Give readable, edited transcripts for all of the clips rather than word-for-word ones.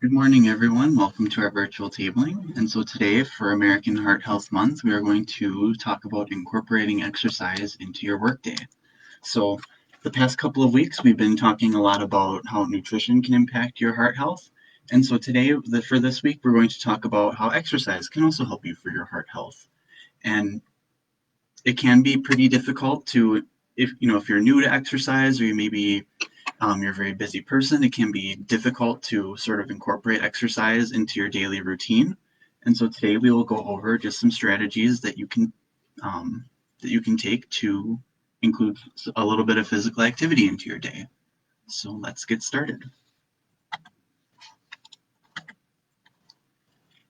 Good morning, everyone. Welcome to our virtual tabling. And so today, for American Heart Health Month, we are going to talk about incorporating exercise into your workday. So the past couple of weeks, we've been talking a lot about how nutrition can impact your heart health. And so today, for this week, we're going to talk about how exercise can also help you for your heart health. And it can be pretty difficult to, if you're new to exercise or you maybe you're a very busy person, it can be difficult to sort of incorporate exercise into your daily routine. And so today we will go over just some strategies that you can take to include a little bit of physical activity into your day. So let's get started.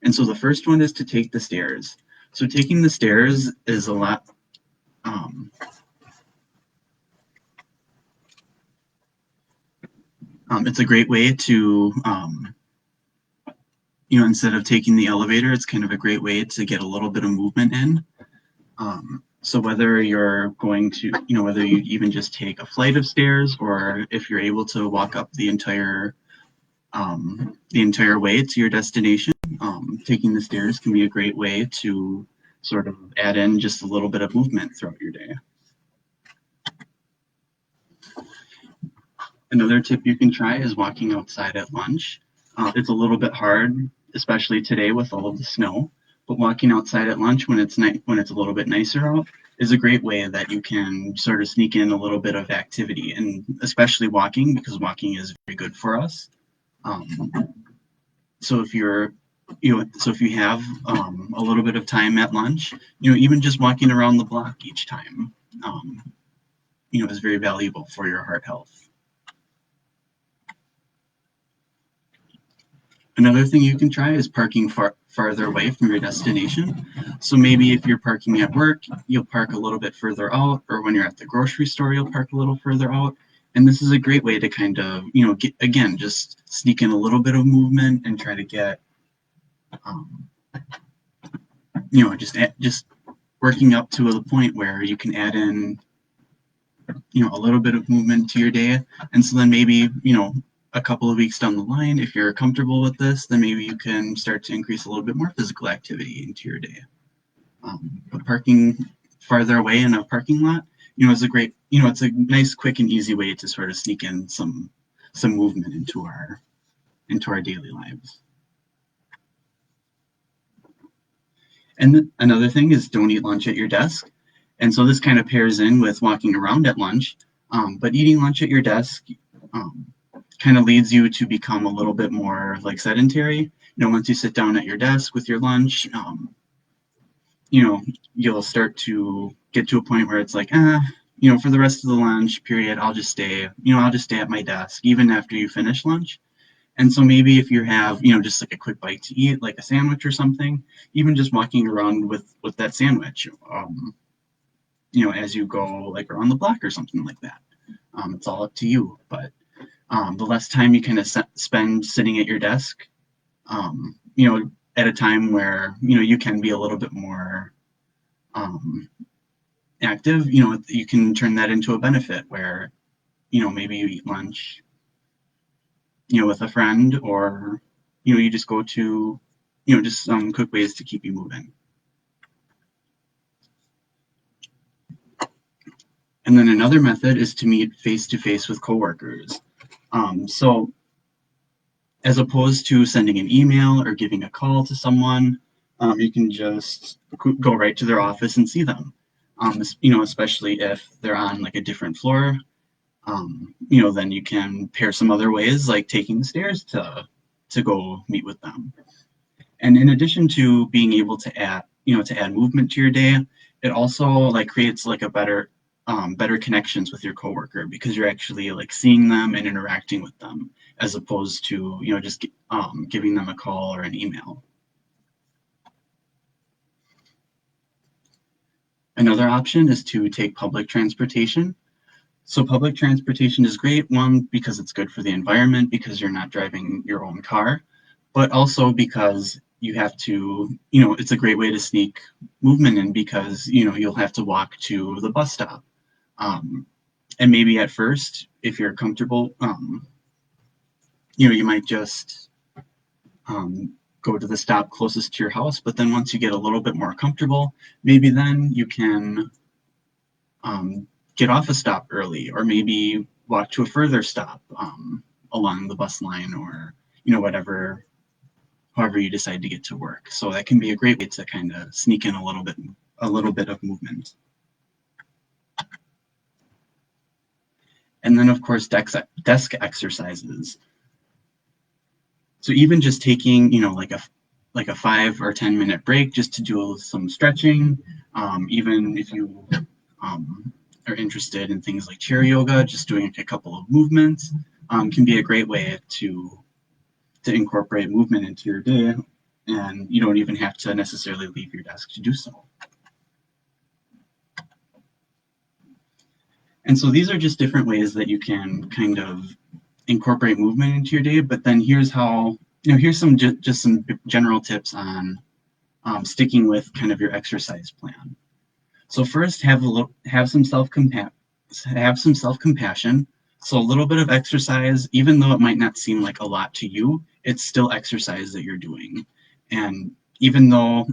And so the first one is to take the stairs. So taking the stairs is a lot. It's a great way to instead of taking the elevator, it's kind of a great way to get a little bit of movement in. So whether you're going to, whether you even just take a flight of stairs, or if you're able to walk up the entire way to your destination, taking the stairs can be a great way to sort of add in just a little bit of movement throughout your day. Another tip you can try is walking outside at lunch. It's a little bit hard, especially today with all of the snow, but walking outside at lunch when it's a little bit nicer out is a great way that you can sort of sneak in a little bit of activity, and especially walking, because walking is very good for us. So if you're so if you have a little bit of time at lunch, even just walking around the block each time, is very valuable for your heart health. Another thing you can try is parking farther away from your destination. So maybe if you're parking at work, you'll park a little bit further out, or when you're at the grocery store, you'll park a little further out. And this is a great way to kind of, just sneak in a little bit of movement and try to get, just working up to the point where you can add in, a little bit of movement to your day. And so then maybe, a couple of weeks down the line, if you're comfortable with this, then maybe you can start to increase a little bit more physical activity into your day. But parking farther away in a parking lot, is a great, it's a nice, quick, and easy way to sort of sneak in some movement into our daily lives. And another thing is, don't eat lunch at your desk. And so this kind of pairs in with walking around at lunch, but eating lunch at your desk kind of leads you to become a little bit more like sedentary. Once you sit down at your desk with your lunch, you'll start to get to a point where it's like, for the rest of the lunch period, I'll just stay at my desk even after you finish lunch. And so maybe if you have, just like a quick bite to eat, like a sandwich or something, even just walking around with that sandwich, as you go like around the block or something like that. It's all up to you, but the less time you kind of spend sitting at your desk, at a time where, you can be a little bit more active, you can turn that into a benefit where, maybe you eat lunch, with a friend, or, you just go to, just some quick ways to keep you moving. And then another method is to meet face-to-face with coworkers. So as opposed to sending an email or giving a call to someone, you can just go right to their office and see them. Especially if they're on like a different floor, then you can pair some other ways, like taking the stairs to go meet with them. And in addition to being able to add movement to your day, it also like creates like a better connections with your coworker, because you're actually like seeing them and interacting with them, as opposed to just giving them a call or an email. Another option is to take public transportation. So public transportation is great, one, because it's good for the environment, because you're not driving your own car, but also because you have to, it's a great way to sneak movement in, because, you'll have to walk to the bus stop. And maybe at first, if you're comfortable, you might just, go to the stop closest to your house, but then once you get a little bit more comfortable, maybe then you can get off a stop early, or maybe walk to a further stop along the bus line, or whatever, however you decide to get to work. So that can be a great way to kind of sneak in a little bit of movement. And then of course desk exercises. So even just taking like a 5 or 10 minute break just to do some stretching, even if you are interested in things like chair yoga, just doing a couple of movements can be a great way to incorporate movement into your day, and you don't even have to necessarily leave your desk to do so. And so these are just different ways that you can kind of incorporate movement into your day, but then here's how, here's some just some general tips on sticking with kind of your exercise plan. So first, have some self-compassion. So a little bit of exercise, even though it might not seem like a lot to you, it's still exercise that you're doing. And even though,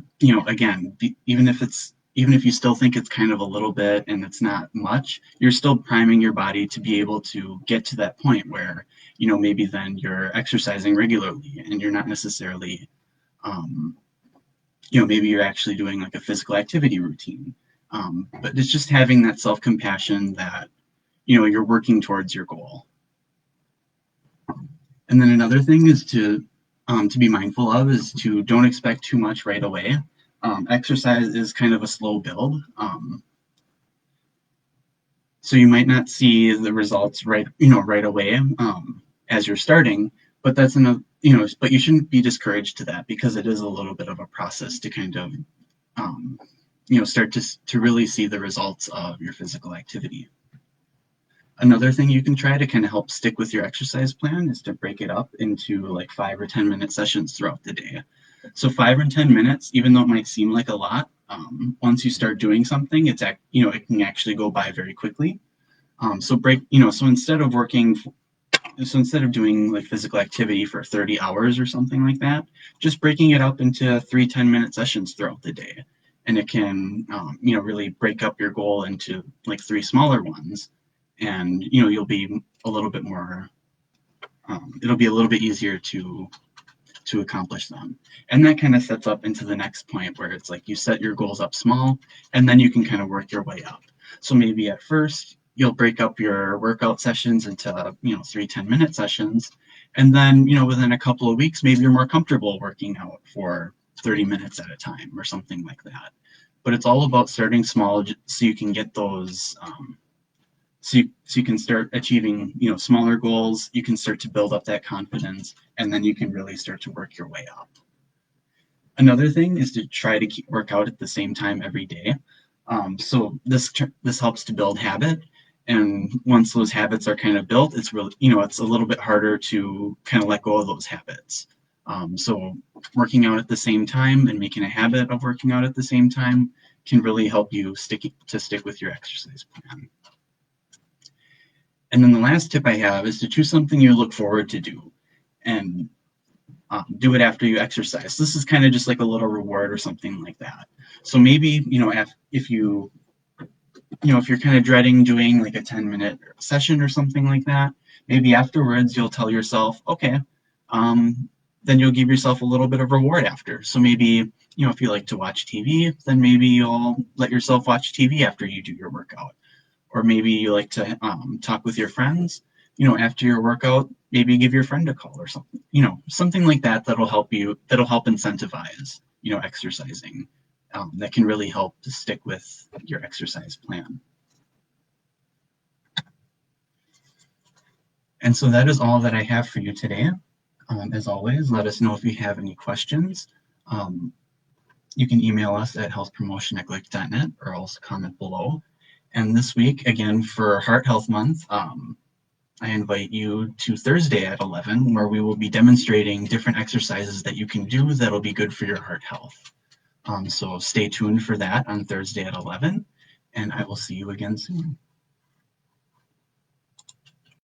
again, even if you still think it's kind of a little bit and it's not much, you're still priming your body to be able to get to that point where, maybe then you're exercising regularly and you're not necessarily, maybe you're actually doing like a physical activity routine. But it's just having that self-compassion that, you're working towards your goal. And then another thing is to be mindful of is to don't expect too much right away. Exercise is kind of a slow build. So you might not see the results right away as you're starting, but that's enough, but you shouldn't be discouraged to that, because it is a little bit of a process to kind of, start to really see the results of your physical activity. Another thing you can try to kind of help stick with your exercise plan is to break it up into like 5 or 10 minute sessions throughout the day. So 5 or 10 minutes, even though it might seem like a lot, once you start doing something, it can actually go by very quickly. So instead of doing like physical activity for 30 hours or something like that, just breaking it up into 3 10-minute sessions throughout the day. And it can, really break up your goal into like 3 smaller ones. And, you'll be a little bit more, it'll be a little bit easier to accomplish them. And that kind of sets up into the next point where it's like you set your goals up small, and then you can kind of work your way up. So maybe at first you'll break up your workout sessions into 3 10-minute sessions, and then within a couple of weeks maybe you're more comfortable working out for 30 minutes at a time or something like that. But it's all about starting small so you can get those so you can start achieving smaller goals. You can start to build up that confidence, and then you can really start to work your way up. Another thing is to try to work out at the same time every day. So this helps to build habit, and once those habits are kind of built, it's really it's a little bit harder to kind of let go of those habits. So working out at the same time and making a habit of working out at the same time can really help you stick with your exercise plan. And then the last tip I have is to choose something you look forward to do, and do it after you exercise. This is kind of just like a little reward or something like that. So maybe if you're kind of dreading doing like a 10-minute session or something like that, maybe afterwards you'll tell yourself, okay, then you'll give yourself a little bit of reward after. So maybe if you like to watch TV, then maybe you'll let yourself watch TV after you do your workout. Or maybe you like to talk with your friends, after your workout, maybe give your friend a call or something, something like that that'll help incentivize, exercising. That can really help to stick with your exercise plan. And so that is all that I have for you today. As always, let us know if you have any questions. You can email us at healthpromotion@glick.net, or else comment below. And this week, again, for Heart Health Month, I invite you to Thursday at 11, where we will be demonstrating different exercises that you can do that'll be good for your heart health. So stay tuned for that on Thursday at 11, and I will see you again soon.